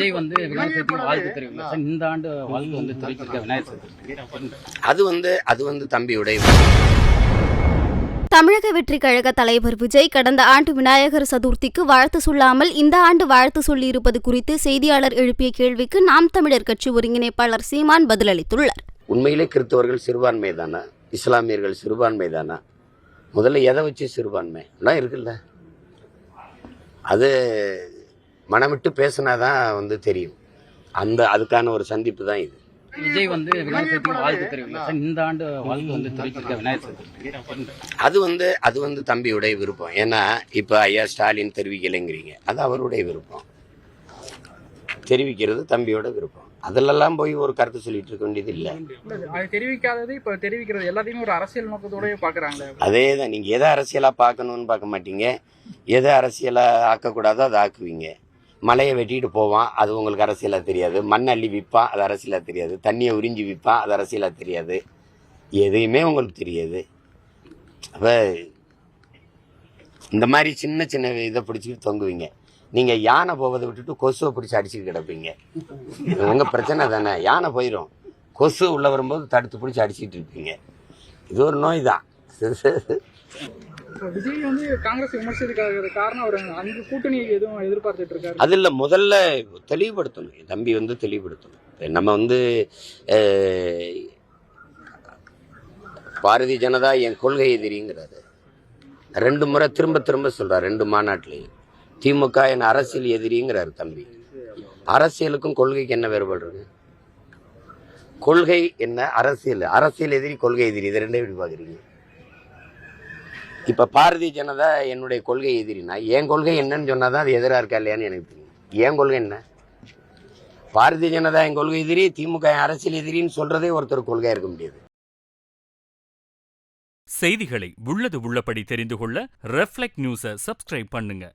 விஜய் வந்து விநாயகர் சதுர்த்திக்கு வாழ்த்து தெரிவிக்கல சார். இந்த ஆண்டு வாழ்த்து வந்து தெரிவிச்சிருக்க விநாயகர் சதுர்த்தி அது வந்து தம்பியுடைய. தமிழக வெற்றிக் கழக தலைவர் விஜய் கடந்த ஆண்டு விநாயகர் சதுர்த்திக்கு வாழ்த்து சொல்லாமல் இந்த ஆண்டு வாழ்த்து சொல்லியிருப்பது குறித்து செய்தியாளர் எழுப்பிய கேள்விக்கு நாம் தமிழர் கட்சி ஒருங்கிணைப்பாளர் சீமான் பதிலளித்துள்ளார். உண்மையிலே கிறிஸ்தவர்கள் சிறுபான்மை தானா, இஸ்லாமியர்கள் சிறுபான்மை தானா? முதல்ல எதை வச்சு சிறுபான்மை இருக்குல்ல, அது மனமிட்டு பேசினாதான் வந்து தெரியும். அதுக்கான ஒரு சந்திப்பு தான் இது. விஜய் வந்து விநாயகர் சதுர்த்திக்கு வாழ்த்து தெரிவிக்கல சார். இந்த ஆண்டு வாழ்த்து வந்து தெரிவிச்சிருக்க விநாயகர் சதுர்த்தி அது வந்து தம்பியுடைய விருப்பம். ஏன்னா இப்போ ஐயா ஸ்டாலின் தெரிவிக்கலைங்கிறீங்க, அது அவருடைய விருப்பம். தெரிவிக்கிறது தம்பியோட விருப்பம். அதிலெல்லாம் போய் ஒரு கருத்து சொல்லிட்டு இருக்க வேண்டியது இல்லை. அது தெரிவிக்காதது இப்போ தெரிவிக்கிறது எல்லாத்தையுமே ஒரு அரசியல் நோக்கத்தோடய பார்க்குறாங்க. அதே தான், நீங்கள் எதை அரசியலாக பார்க்கணும்னு பார்க்க மாட்டீங்க, எதை அரசியலாக ஆக்கக்கூடாதோ அதை ஆக்குவீங்க. மலையை வெட்டிட்டு போவான், அது உங்களுக்கு அரசியலாக தெரியாது. மண் அள்ளி விற்பான், அது அரசியலாக தெரியாது. தண்ணியை உறிஞ்சி விற்பான், அது அரசியலாக தெரியாது. எதையுமே உங்களுக்கு தெரியாது. அப்போ இந்த மாதிரி சின்ன சின்ன இதை பிடிச்சிக்கிட்டு தொங்குவீங்க. நீங்கள் யானை போவதை விட்டுட்டு கொசுவை பிடிச்சி அடிச்சுட்டு கிடப்பீங்க. உங்கள் பிரச்சனை தானே. யானை போயிடும், கொசு உள்ளே வரும்போது தடுத்து பிடிச்சி அடிச்சுட்டு இருப்பீங்க. இது ஒரு நோய் தான். விஜய் வந்து காங்கிரஸ் விமர்சிக்கிறதுக்காக காரணம் அவர் அங்கு கூட்டணி எதுவும் எதிர்பார்த்துட்டு இருக்காரு. அதில் முதல்ல தெளிவுபடுத்தணும், தம்பி வந்து தெளிவுபடுத்தணும். நம்ம வந்து பாரதிய ஜனதா என் கொள்கை எதிரிங்கிறாரு. 2 முறை திரும்ப திரும்ப சொல்றாரு, 2 மாநாட்டிலையும். திமுக என் அரசியல் எதிரிங்கிறாரு தம்பி. அரசியலுக்கும் கொள்கைக்கு என்ன வேறுபாடு இருக்கு? கொள்கை என்ன, அரசியல் எதிரி, கொள்கை எதிரி, இது ரெண்டே எப்படி பார்க்குறீங்க? இப்போ பாரதிய ஜனதா என்னுடைய கொள்கை எதிரினா என் கொள்கை என்னன்னு சொன்னால் தான் அது எதிராக இருக்கா இல்லையான்னு எனக்கு தெரியும். என் கொள்கை என்ன? பாரதிய ஜனதா என் கொள்கை எதிரி, திமுக அரசியல் எதிரின்னு சொல்றதே ஒருத்தர் கொள்கையாக இருக்க முடியாது. செய்திகளை உள்ளது உள்ளபடி தெரிந்து கொள்ள ரெஃப்ளெக்ட் நியூஸை சப்ஸ்கிரைப் பண்ணுங்க.